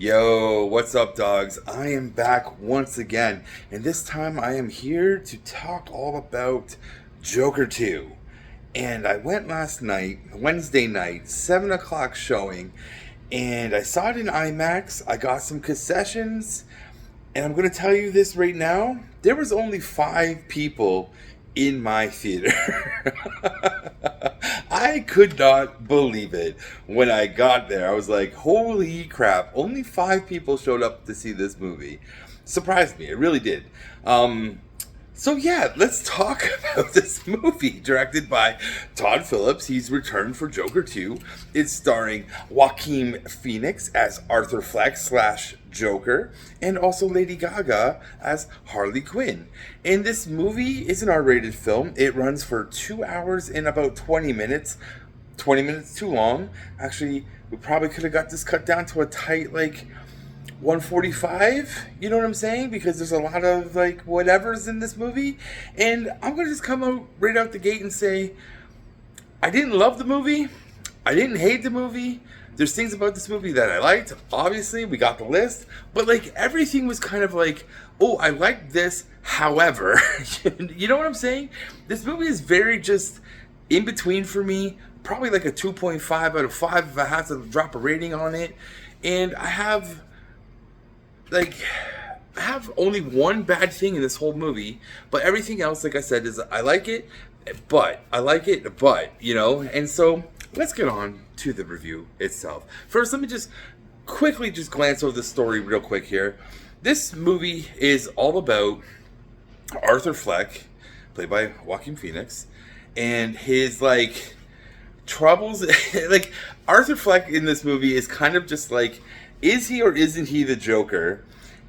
Yo, what's up, dogs? I am back once again, and this time I am here to talk all about Joker 2. And I went last night, Wednesday night, 7 o'clock showing, and I saw it in IMAX. I got some concessions, and I'm going to tell you this right now. There was only 5 people in my theater. I could not believe it when I got there. I was like, holy crap, only 5 people showed up to see this movie. Surprised me, it really did. So yeah, let's talk about this movie directed by Todd Phillips. He's returned for Joker 2. It's starring Joaquin Phoenix as Arthur Fleck slash Joker, and also Lady Gaga as Harley Quinn. And this movie is an R-rated film. It runs for 2 hours and about 20 minutes. 20 minutes too long. Actually, we probably could have got this cut down to a tight, 145, you know what I'm saying? Because there's a lot of whatever's in this movie. And I'm gonna just come out right out the gate and say I didn't love the movie. I didn't hate the movie. There's things about this movie that I liked. Obviously, we got the list. But everything was kind of oh, I like this, however. You know what I'm saying? This movie is very just in between for me. Probably a 2.5 out of 5 if I had to drop a rating on it. And I have only one bad thing in this whole movie, but everything else, like I said, is I like it, but, and so let's get on to the review itself. First, let me just quickly glance over the story real quick here. This movie is all about Arthur Fleck, played by Joaquin Phoenix, and his, troubles. Arthur Fleck in this movie is kind of just is he or isn't he the Joker?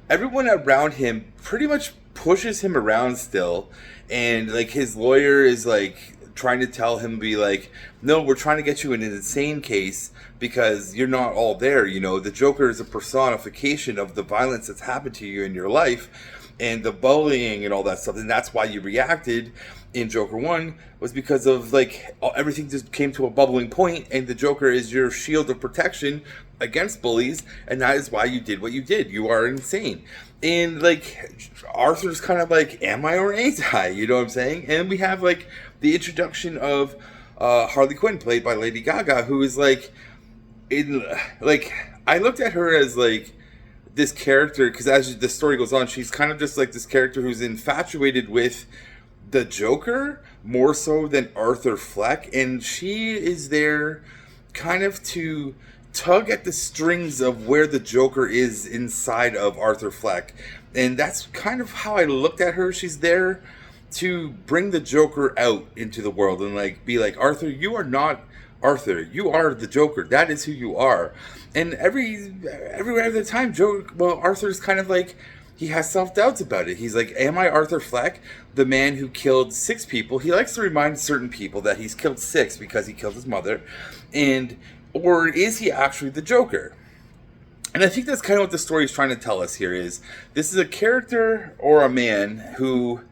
Everyone around him pretty much pushes him around still, and his lawyer is trying to tell him, no, we're trying to get you in an insane case because you're not all there. The Joker is a personification of the violence that's happened to you in your life and the bullying and all that stuff, and that's why you reacted in Joker 1 was because of everything just came to a bubbling point, and the Joker is your shield of protection against bullies, and that is why you did what you did. You are insane. And Arthur's kind of am I or ain't I? You know what I'm saying? And we have the introduction of Harley Quinn, played by Lady Gaga, who is I looked at her as this character, because as the story goes on, she's kind of just this character who's infatuated with the Joker more so than Arthur Fleck, and she is there kind of to tug at the strings of where the Joker is inside of Arthur Fleck. And that's kind of how I looked at her. She's there to bring the Joker out into the world and be Arthur, you are not Arthur, you are the Joker. That is who you are. And every other time, Arthur's kind of he has self-doubts about it. He's am I Arthur Fleck, the man who killed 6 people? He likes to remind certain people that he's killed 6 because he killed his mother. Or is he actually the Joker? And I think that's kind of what the story is trying to tell us here is this is a character or a man who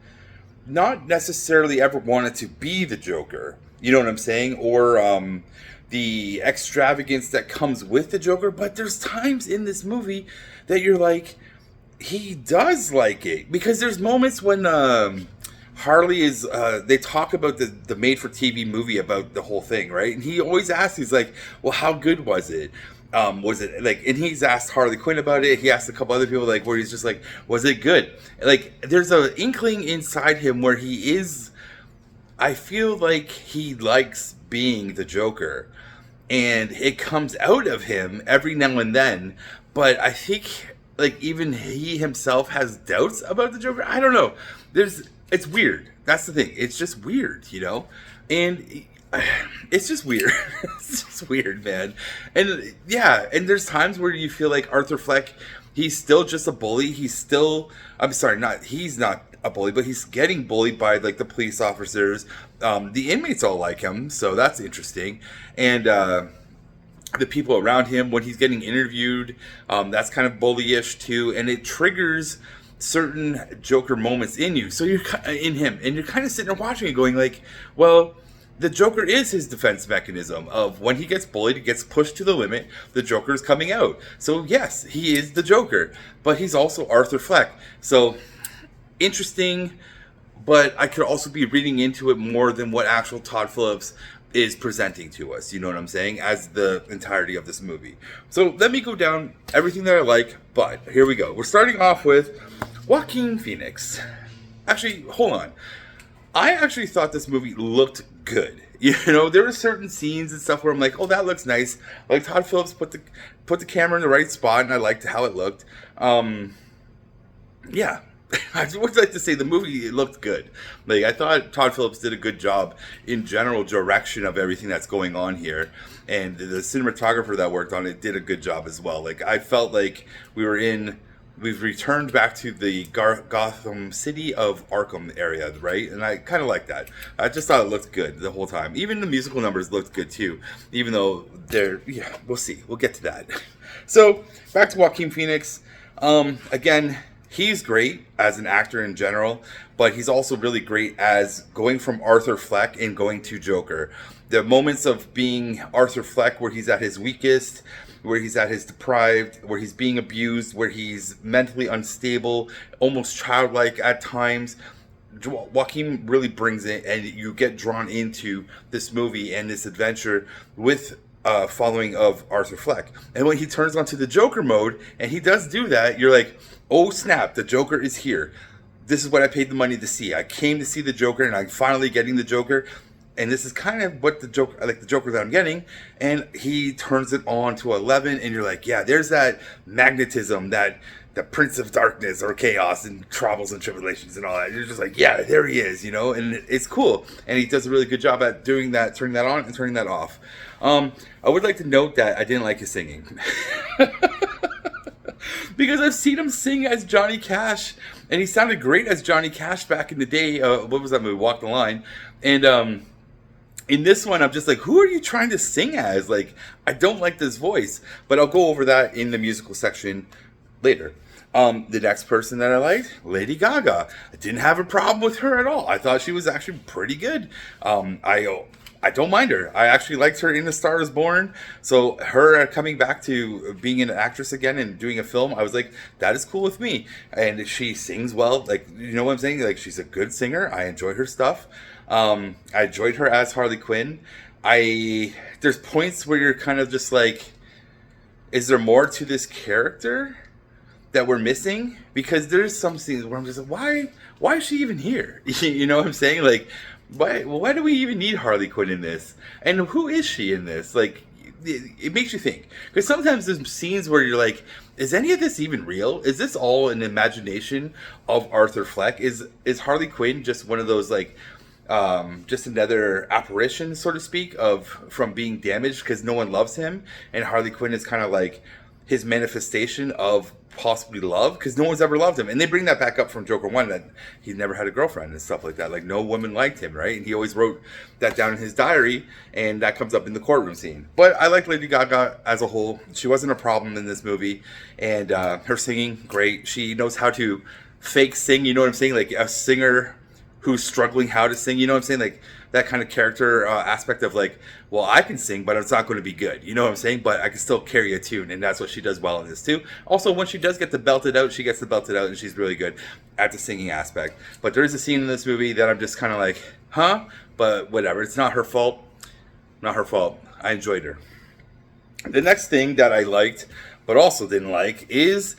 not necessarily ever wanted to be the Joker. You know what I'm saying? Or the extravagance that comes with the Joker. But there's times in this movie that you're he does like it, because there's moments when Harley is they talk about the made-for-TV movie about the whole thing, right? And he always asks, he's well, how good was it? Was it and he's asked Harley Quinn about it. He asked a couple other people where he's just was it good? There's an inkling inside him where he is, I feel he likes being the Joker, and it comes out of him every now and then. But I think even he himself has doubts about the Joker. I don't know. It's weird. That's the thing. It's just weird, and it's just weird. It's just weird, man. And yeah, and there's times where you feel Arthur Fleck, he's still just a bully. He's not a bully, but he's getting bullied by the police officers. The inmates all like him, so that's interesting. And the people around him when he's getting interviewed, that's kind of bullyish too, and it triggers certain Joker moments in you. So you're in him, and you're kind of sitting there watching it, going well, the Joker is his defense mechanism of when he gets bullied, he gets pushed to the limit, the Joker is coming out. So yes, he is the Joker, but he's also Arthur Fleck. So interesting, but I could also be reading into it more than what actual Todd Phillips is presenting to us, you know what I'm saying, as the entirety of this movie. So let me go down everything that I like, but here we go. We're starting off with Joaquin Phoenix. Actually, hold on. I actually thought this movie looked good. You know, there were certain scenes and stuff where I'm like, oh, that looks nice. Like Todd Phillips put the camera in the right spot, and I liked how it looked. Yeah. I would like to say the movie, it looked good. Like, I thought Todd Phillips did a good job in general direction of everything that's going on here. And the cinematographer that worked on it did a good job as well. Like, I felt like we've returned back to the Gotham City of Arkham area, right? And I kind of like that. I just thought it looked good the whole time. Even the musical numbers looked good too, even though we'll see. We'll get to that. So, back to Joaquin Phoenix. Again, he's great as an actor in general, but he's also really great as going from Arthur Fleck and going to Joker. The moments of being Arthur Fleck where he's at his weakest, where he's at his deprived, where he's being abused, where he's mentally unstable, almost childlike at times. Joaquin really brings it, and you get drawn into this movie and this adventure with following of Arthur Fleck. And when he turns onto the Joker mode, and he does do that, you're like, oh snap, the Joker is here. This is what I paid the money to see. I came to see the Joker, and I'm finally getting the Joker. And this is kind of what the Joker that I'm getting. And he turns it on to 11, and you're like, yeah, there's that magnetism, that the Prince of Darkness or Chaos and Troubles and Tribulations and all that. You're just like, yeah, there he is, you know? And it's cool. And he does a really good job at doing that, turning that on and turning that off. I would like to note that I didn't like his singing. Because I've seen him sing as Johnny Cash, and he sounded great as Johnny Cash back in the day. What was that movie? Walk the Line. And in this one, I'm just like, who are you trying to sing as? Like, I don't like this voice. But I'll go over that in the musical section later. The next person that I liked, Lady Gaga. I didn't have a problem with her at all. I thought she was actually pretty good. I don't mind her. I actually liked her in A Star Is Born. So her coming back to being an actress again and doing a film, I was like, that is cool with me. And she sings well. Like, you know what I'm saying? Like, she's a good singer. I enjoy her stuff. I enjoyed her as Harley Quinn. There's points where you're kind of just like, is there more to this character that we're missing? Because there's some scenes where I'm just like, why is she even here? You know what I'm saying? Like, why do we even need Harley Quinn in this? And who is she in this? Like, it makes you think. Because sometimes there's scenes where you're like, is any of this even real? Is this all an imagination of Arthur Fleck? Is Harley Quinn just one of those, like, just another apparition, so to speak, from being damaged because no one loves him? And Harley Quinn is kind of like his manifestation of possibly love, because no one's ever loved him. And they bring that back up from Joker 1, that he never had a girlfriend and stuff like that. Like, no woman liked him, right? And he always wrote that down in his diary, and that comes up in the courtroom scene. But I like Lady Gaga as a whole. She wasn't a problem in this movie. And her singing, great. She knows how to fake sing, you know what I'm saying? Like, a singer who's struggling how to sing, you know what I'm saying? Like, that kind of character aspect of like, well, I can sing, but it's not going to be good. You know what I'm saying? But I can still carry a tune, and that's what she does well in this too. Also, when she does get to belt it out, she gets to belt it out, and she's really good at the singing aspect. But there is a scene in this movie that I'm just kind of like, huh? But whatever. It's not her fault. Not her fault. I enjoyed her. The next thing that I liked, but also didn't like, is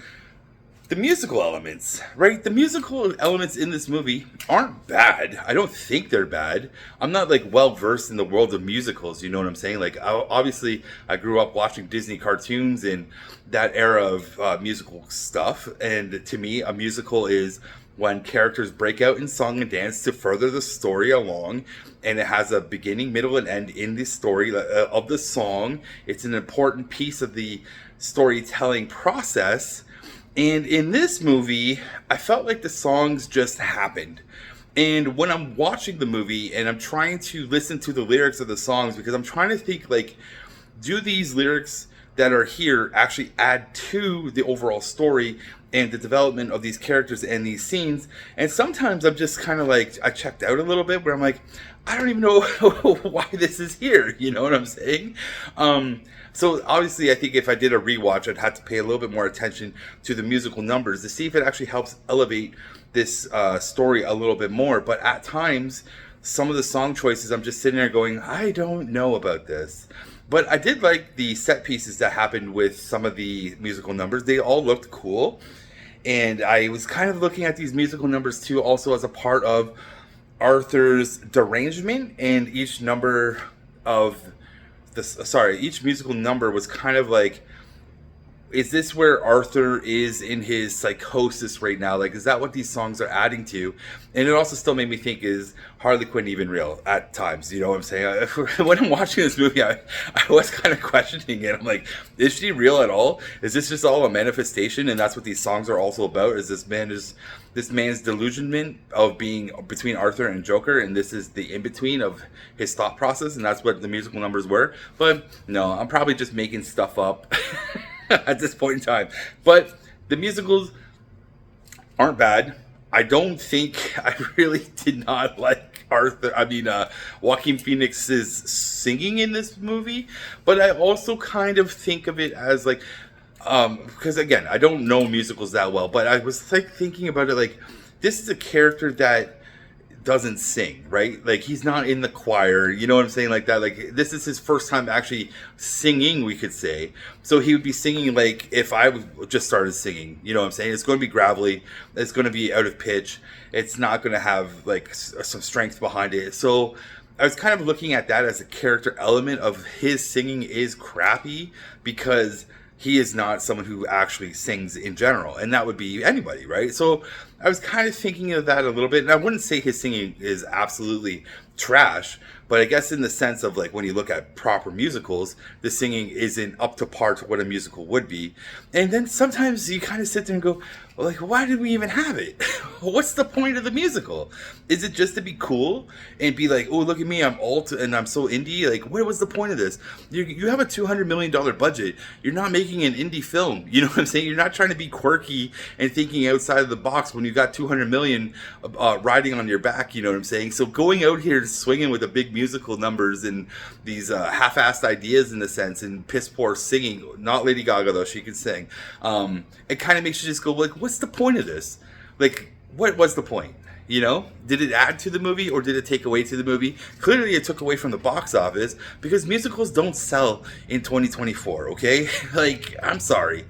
the musical elements, right? The musical elements in this movie aren't bad. I don't think they're bad. I'm not like well versed in the world of musicals, you know what I'm saying? Like, obviously, I grew up watching Disney cartoons and that era of musical stuff. And to me, a musical is when characters break out in song and dance to further the story along, and it has a beginning, middle, and end in the story of the song. It's an important piece of the storytelling process. And in this movie, I felt like the songs just happened. And when I'm watching the movie and I'm trying to listen to the lyrics of the songs, because I'm trying to think, like, do these lyrics that are here actually add to the overall story and the development of these characters and these scenes. And sometimes I'm just kind of like, I checked out a little bit where I'm like, I don't even know why this is here. You know what I'm saying? So obviously, I think if I did a rewatch, I'd have to pay a little bit more attention to the musical numbers to see if it actually helps elevate this story a little bit more. But at times, some of the song choices, I'm just sitting there going, I don't know about this. But I did like the set pieces that happened with some of the musical numbers. They all looked cool. And I was kind of looking at these musical numbers too, also as a part of Arthur's derangement. And each number of each musical number was kind of like, is this where Arthur is in his psychosis right now? Like, is that what these songs are adding to? And it also still made me think, is Harley Quinn even real at times? You know what I'm saying? When I'm watching this movie, I was kind of questioning it. I'm like, is she real at all? Is this just all a manifestation? And that's what these songs are also about? Is this man's delusionment of being between Arthur and Joker, and this is the in-between of his thought process, and that's what the musical numbers were? But no, I'm probably just making stuff up at this point in time. But the musicals aren't bad. I don't think, I really did not like Joaquin Phoenix's singing in this movie. But I also kind of think of it as like, because again, I don't know musicals that well, but I was like thinking about it like, this is a character that doesn't sing, right? Like, he's not in the choir, you know what I'm saying, like that. Like, this is his first time actually singing, we could say. So he would be singing like if I just started singing, you know what I'm saying? It's going to be gravelly, it's going to be out of pitch, it's not going to have like some strength behind it. So I was kind of looking at that as a character element of his singing is crappy, because he is not someone who actually sings in general, and that would be anybody, right? So I was kind of thinking of that a little bit, and I wouldn't say his singing is absolutely trash, but I guess in the sense of like when you look at proper musicals, the singing isn't up to par to what a musical would be. And then sometimes you kind of sit there and go, well, like, why did we even have it? What's the point of the musical? Is it just to be cool and be like, oh, look at me, I'm alt and I'm so indie? Like, what was the point of this? You have a $200 million budget. You're not making an indie film. You know what I'm saying? You're not trying to be quirky and thinking outside of the box when you got $200 million riding on your back. You know what I'm saying? So going out here swinging with the big musical numbers and these half-assed ideas in a sense, and piss poor singing, not Lady Gaga though, she can sing, it kind of makes you just go like, what's the point of this? Like, what was the point? You know, did it add to the movie or did it take away to the movie? Clearly it took away from the box office, because musicals don't sell in 2024, okay? Like, I'm sorry,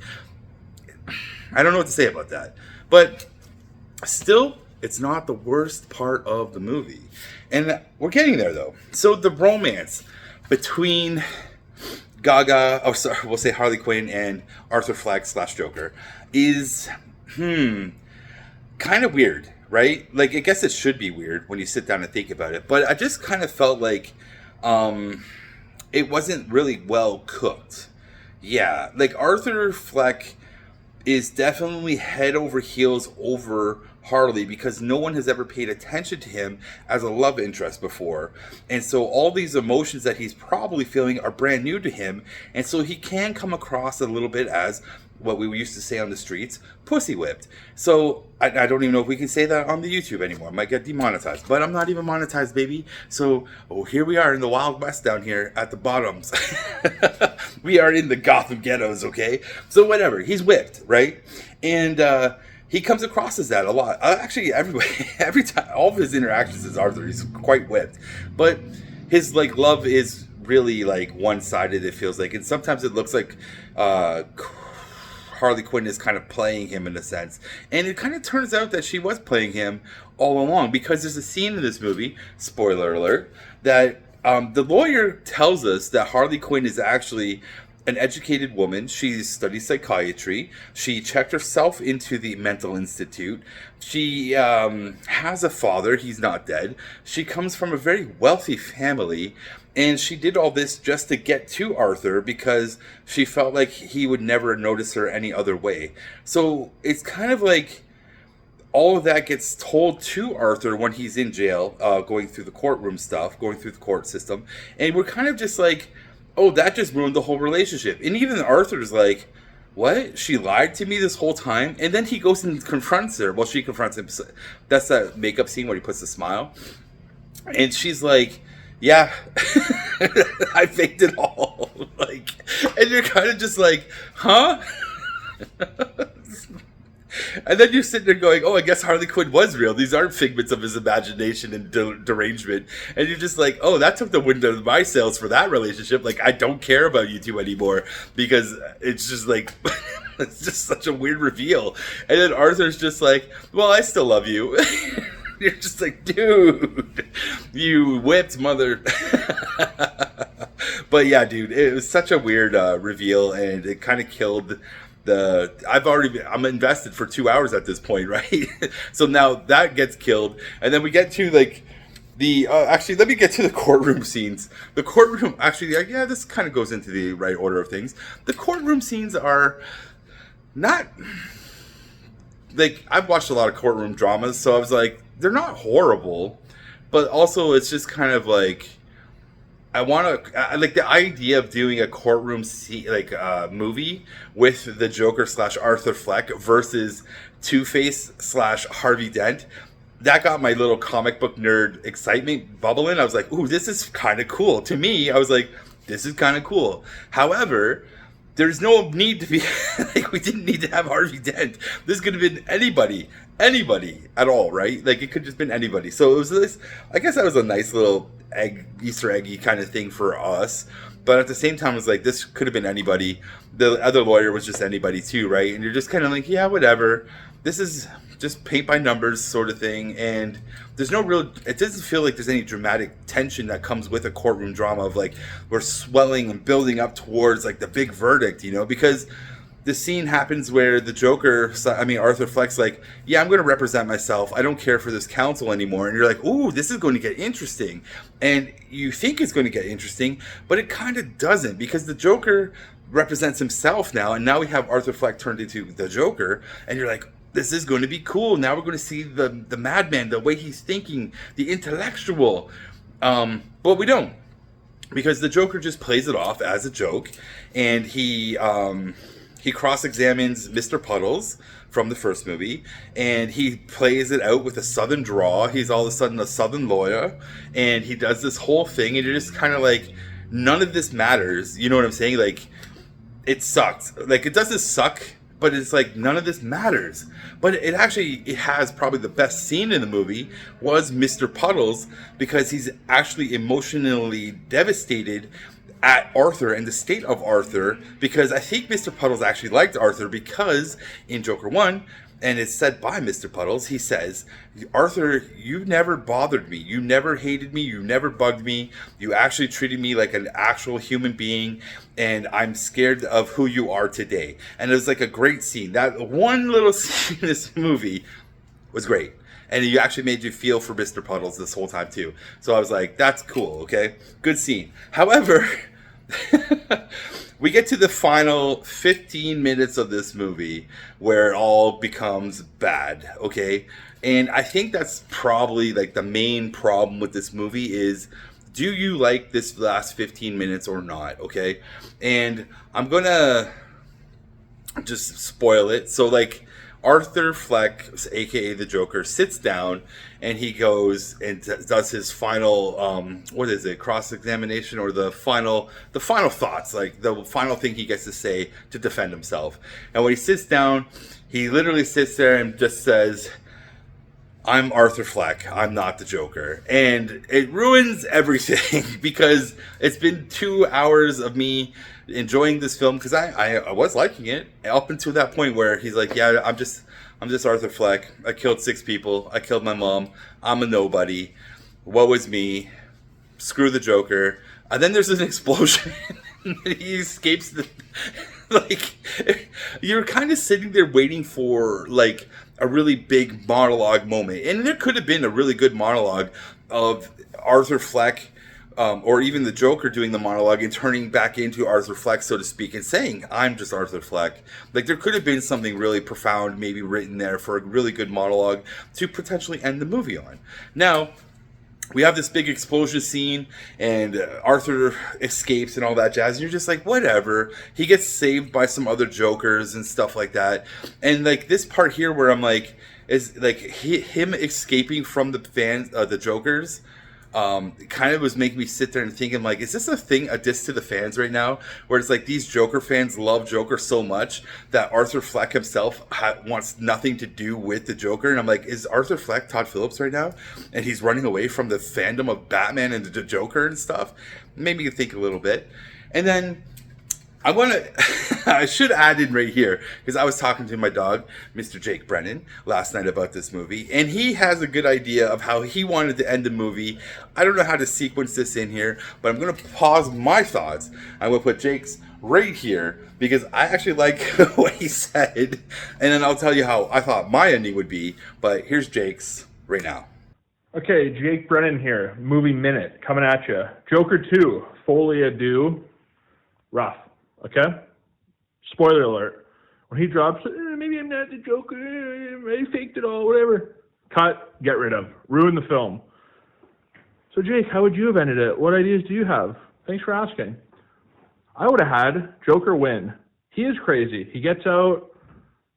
I don't know what to say about that, but still, it's not the worst part of the movie. And we're getting there though. So the romance between Gaga, we'll say Harley Quinn and Arthur Fleck / Joker is kind of weird, right? Like, I guess it should be weird when you sit down and think about it, but I just kind of felt like it wasn't really well cooked. Yeah, like Arthur Fleck is definitely head over heels over Harley, because no one has ever paid attention to him as a love interest before, and so all these emotions that he's probably feeling are brand new to him, and so he can come across a little bit as what we used to say on the streets, pussy whipped. So I don't even know if we can say that on the YouTube anymore. I might get demonetized, but I'm not even monetized, baby. So here we are in the Wild West down here at the bottoms. We are in the Gotham ghettos, okay? So whatever, he's whipped, right? And he comes across as that a lot. Actually, every time, all of his interactions as Arthur, he's quite whipped. But his like love is really like one-sided, it feels like, and sometimes it looks like Harley Quinn is kind of playing him in a sense. And it kind of turns out that she was playing him all along, because there's a scene in this movie, spoiler alert, that the lawyer tells us that Harley Quinn is actually an educated woman. She studies psychiatry. She checked herself into the mental institute. She has a father. He's not dead. She comes from a very wealthy family. And she did all this just to get to Arthur, because she felt like he would never notice her any other way. So it's kind of like all of that gets told to Arthur when he's in jail, going through the courtroom stuff, going through the court system. And we're kind of just like, oh, that just ruined the whole relationship. And even Arthur's like, what? She lied to me this whole time? And then he goes and confronts her. Well, she confronts him. That's that makeup scene where he puts the smile. And she's like, yeah, I faked it all. Like, and you're kind of just like, huh? And then you're sitting there going, oh, I guess Harley Quinn was real. These aren't figments of his imagination and derangement. And you're just like, oh, that took the wind out of my sails for that relationship. Like, I don't care about you two anymore, because it's just like, it's just such a weird reveal. And then Arthur's just like, well, I still love you. You're just like, dude, you whipped mother. But yeah, dude, it was such a weird reveal, and it kind of killed I'm invested for 2 hours at this point, right? So now that gets killed, and then we get to like actually, let me get to the courtroom scenes. The courtroom, actually, yeah, this kind of goes into the right order of things. The courtroom scenes are not like, I've watched a lot of courtroom dramas, so I was like, they're not horrible, but also it's just kind of like, I like the idea of doing a courtroom movie with the Joker / Arthur Fleck versus Two-Face / Harvey Dent. That got my little comic book nerd excitement bubbling. I was like, ooh, this is kind of cool. To me, I was like, this is kind of cool. However, there's no need to be like, we didn't need to have Harvey Dent. This could have been anybody at all, right? Like, it could just been anybody. So it was this, I guess that was a nice little Easter eggy kind of thing for us. But at the same time, it was like, this could have been anybody. The other lawyer was just anybody too, right? And you're just kind of like, yeah, whatever. This is just paint by numbers sort of thing. And there's no real, it doesn't feel like there's any dramatic tension that comes with a courtroom drama of like, we're swelling and building up towards like the big verdict, you know, because the scene happens where the Joker, Arthur Fleck's like, yeah, I'm going to represent myself. I don't care for this counsel anymore. And you're like, ooh, this is going to get interesting. And you think it's going to get interesting, but it kind of doesn't, because the Joker represents himself now. And now we have Arthur Fleck turned into the Joker. And you're like, this is going to be cool. Now we're going to see the madman, the way he's thinking, the intellectual. But we don't. Because the Joker just plays it off as a joke. And he cross-examines Mr. Puddles from the first movie, and he plays it out with a southern draw. He's all of a sudden a southern lawyer, and he does this whole thing, and you're just kind of like, none of this matters. You know what I'm saying? Like, it sucks. Like, it doesn't suck, but it's like, none of this matters. But it has probably the best scene in the movie was Mr. Puddles, because he's actually emotionally devastated at Arthur and the state of Arthur, because I think Mr. Puddles actually liked Arthur, because in Joker 1, and it's said by Mr. Puddles, he says, Arthur, you never bothered me. You never hated me. You never bugged me. You actually treated me like an actual human being, and I'm scared of who you are today. And it was like a great scene. That one little scene in this movie was great. And he actually made you feel for Mr. Puddles this whole time too. So I was like, that's cool, okay? Good scene. However, we get to the final 15 minutes of this movie where it all becomes bad, okay? And I think that's probably like the main problem with this movie is, do you like this last 15 minutes or not, okay? And I'm gonna just spoil it. So like, Arthur Fleck, aka the Joker, sits down and he goes and does his final cross-examination, or the final thoughts, like the final thing he gets to say to defend himself. And when he sits down, he literally sits there and just says, I'm Arthur Fleck, I'm not the Joker. And it ruins everything because it's been 2 hours of me enjoying this film, because I was liking it up until that point where he's like, yeah, I'm just Arthur Fleck. I killed 6 people. I killed my mom. I'm a nobody. Woe was me. Screw the Joker. And then there's an explosion. He escapes like, you're kind of sitting there waiting for like a really big monologue moment. And there could have been a really good monologue of Arthur Fleck, or even the Joker doing the monologue and turning back into Arthur Fleck, so to speak, and saying, I'm just Arthur Fleck. Like, there could have been something really profound maybe written there for a really good monologue to potentially end the movie on. Now, we have this big explosion scene, and Arthur escapes and all that jazz. And you're just like, whatever. He gets saved by some other Jokers and stuff like that. And like this part here, where I'm like, is like him escaping from the fans, the Jokers. Kind of was making me sit there and thinking, like, is this a diss to the fans right now? Where it's like these Joker fans love Joker so much that Arthur Fleck himself wants nothing to do with the Joker. And I'm like, is Arthur Fleck Todd Phillips right now? And he's running away from the fandom of Batman and the Joker and stuff? Made me think a little bit. And then I should add in right here, because I was talking to my dog, Mr. Jake Brennan, last night about this movie, and he has a good idea of how he wanted to end the movie. I don't know how to sequence this in here, but I'm going to pause my thoughts. I'm going to put Jake's right here, because I actually like what he said, and then I'll tell you how I thought my ending would be, but here's Jake's right now. Okay, Jake Brennan here, Movie Minute, coming at you. Joker 2, Folie, Deux, rough. Okay? Spoiler alert. When he drops, maybe I'm not the Joker, I faked it all, whatever. Cut, get rid of. Ruin the film. So, Jake, how would you have ended it? What ideas do you have? Thanks for asking. I would have had Joker win. He is crazy. He gets out,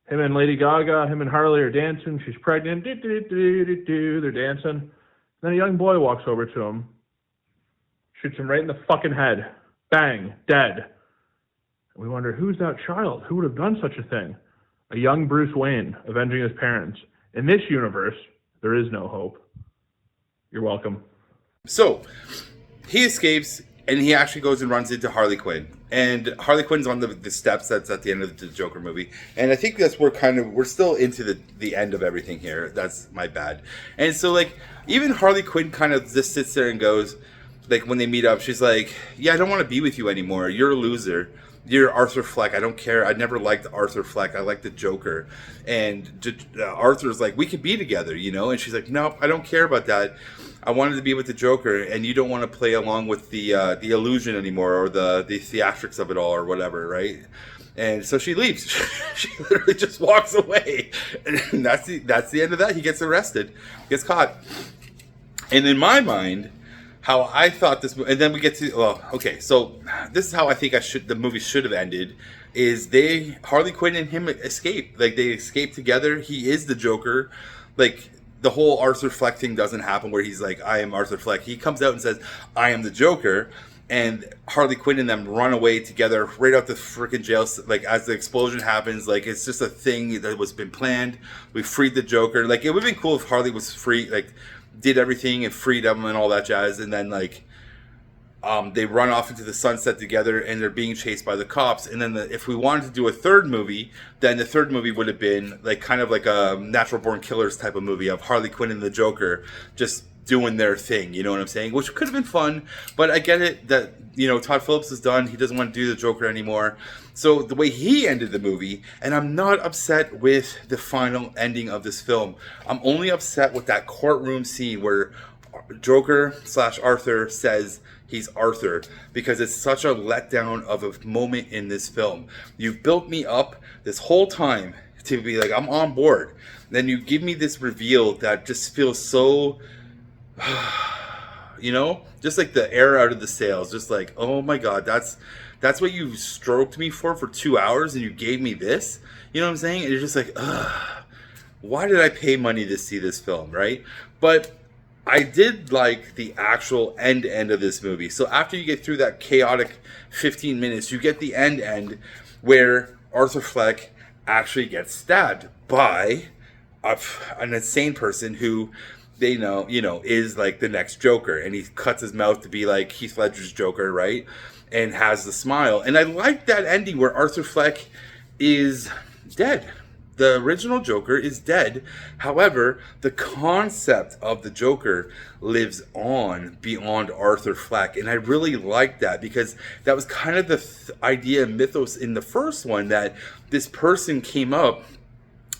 him and Lady Gaga, him and Harley are dancing, she's pregnant, they're dancing. Then a young boy walks over to him, shoots him right in the fucking head. Bang, dead. We wonder, who's that child? Who would have done such a thing? A young Bruce Wayne avenging his parents. In this universe, there is no hope. You're welcome. So, he escapes, and he actually goes and runs into Harley Quinn. And Harley Quinn's on the steps that's at the end of the Joker movie. And I think that's we're still into the end of everything here. That's my bad. And so, like, even Harley Quinn kind of just sits there and goes, like, when they meet up, she's like, yeah, I don't want to be with you anymore. You're a loser. You're Arthur Fleck. I don't care. I never liked Arthur Fleck. I like the Joker. And Arthur's like, we could be together, you know? And she's like, no, I don't care about that. I wanted to be with the Joker, and you don't want to play along with the illusion anymore, or the theatrics of it all, or whatever, right? And so she leaves. She literally just walks away. And that's the end of that. He gets arrested. Gets caught. And in my mind, how I thought this, and then we get to, so this is how I think the movie should have ended, is Harley Quinn and him escape. Like, they escape together. He is the Joker. Like, the whole Arthur Fleck thing doesn't happen where he's like, I am Arthur Fleck. He comes out and says, I am the Joker. And Harley Quinn and them run away together right out the freaking jail. Like, as the explosion happens, like, it's just a thing that was been planned. We freed the Joker. Like, it would have been cool if Harley was free, like, did everything and freed them and all that jazz, and then like they run off into the sunset together, and they're being chased by the cops. And then if we wanted to do a third movie, then the third movie would have been like kind of like a Natural Born Killers type of movie of Harley Quinn and the Joker just doing their thing, you know what I'm saying? Which could have been fun, but I get it that, you know, Todd Phillips is done. He doesn't want to do the Joker anymore. So the way he ended the movie, and I'm not upset with the final ending of this film. I'm only upset with that courtroom scene where Joker / Arthur says he's Arthur, because it's such a letdown of a moment in this film. You've built me up this whole time to be like, I'm on board. Then you give me this reveal that just feels so... you know, just like the air out of the sails, just like, oh my god, that's what you stroked me for 2 hours, and you gave me this, you know what I'm saying? And you're just like, ugh, why did I pay money to see this film, right? But I did like the actual end of this movie. So after you get through that chaotic 15 minutes, you get the end where Arthur Fleck actually gets stabbed by an insane person who they know, you know, is like the next Joker, and he cuts his mouth to be like Heath Ledger's Joker, right? And has the smile. And I like that ending where Arthur Fleck is dead. The original Joker is dead. However, the concept of the Joker lives on beyond Arthur Fleck. And I really like that, because that was kind of the idea mythos in the first one, that this person came up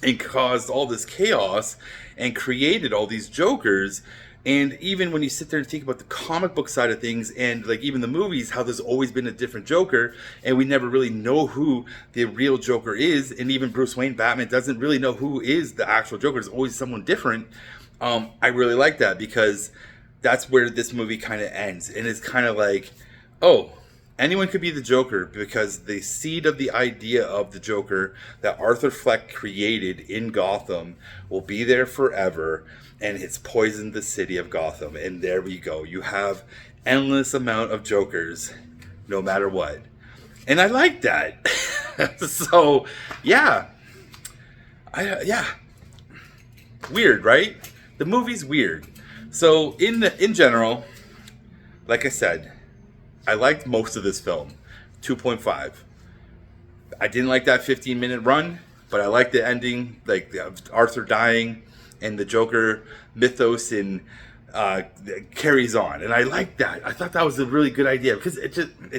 and caused all this chaos and created all these Jokers. And even when you sit there and think about the comic book side of things, and like even the movies, how there's always been a different Joker, and we never really know who the real Joker is. And even Bruce Wayne, Batman, doesn't really know who is the actual Joker. There's always someone different. I really like that, because that's where this movie kind of ends. And it's kind of like, oh, anyone could be the Joker, because the seed of the idea of the Joker that Arthur Fleck created in Gotham will be there forever, and it's poisoned the city of Gotham. And there we go. You have endless amount of Jokers, no matter what. And I like that. So, yeah. Yeah. Weird, right? The movie's weird. So, in general, like I said, I liked most of this film. 2.5. I didn't like that 15-minute run, but I liked the ending, like Arthur dying and the Joker mythos and carries on. And I liked that. I thought that was a really good idea because it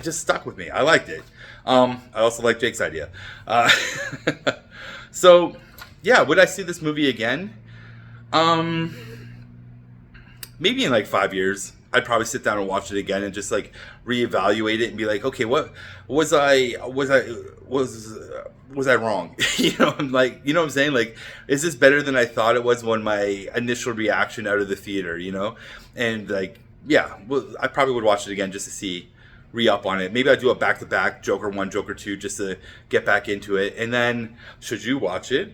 just stuck with me. I liked it. I also like Jake's idea. So, yeah, would I see this movie again? Maybe in like 5 years. I'd probably sit down and watch it again and just like reevaluate it and be like, okay, what was I wrong? I'm like, you know what I'm saying? Like, is this better than I thought it was when my initial reaction out of the theater, And like, yeah, well, I probably would watch it again just to see, re-up on it. Maybe I'd do a back-to-back Joker 1, Joker 2 just to get back into it. And then, should you watch it?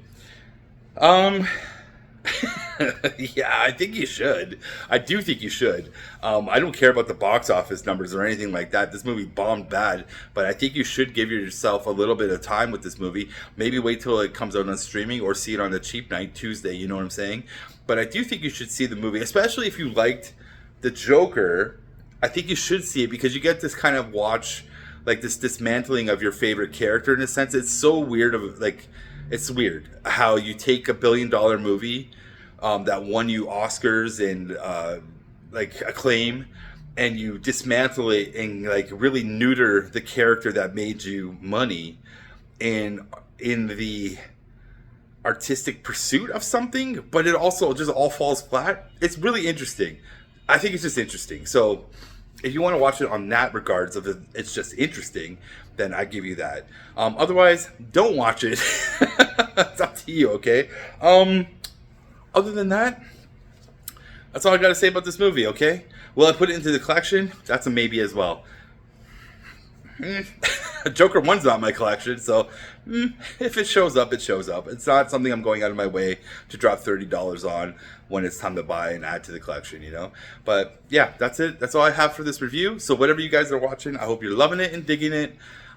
Yeah, I think you should. I do think you should. I don't care about the box office numbers or anything like that. This movie bombed bad, but I think you should give yourself a little bit of time with this movie. Maybe wait till it comes out on streaming or see it on the cheap night, Tuesday, you know what I'm saying? But I do think you should see the movie, especially if you liked the Joker. I think you should see it because you get this kind of watch, like this dismantling of your favorite character in a sense. It's so weird it's weird how you take a $1 billion movie that won you Oscars and like acclaim, and you dismantle it and like really neuter the character that made you money, and in the artistic pursuit of something, but it also just all falls flat. It's really interesting. I think it's just interesting. So if you want to watch it on that regards of it's just interesting, then I give you that. Otherwise, don't watch it. It's up to you, okay? Other than that, that's all I got to say about this movie, okay? Will I put it into the collection? That's a maybe as well. Joker 1's not my collection, so if it shows up, it shows up. It's not something I'm going out of my way to drop $30 on when it's time to buy and add to the collection, But yeah, that's it. That's all I have for this review. So whatever you guys are watching, I hope you're loving it and digging it.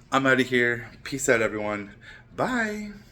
I'm out of here. Peace out, everyone. Bye.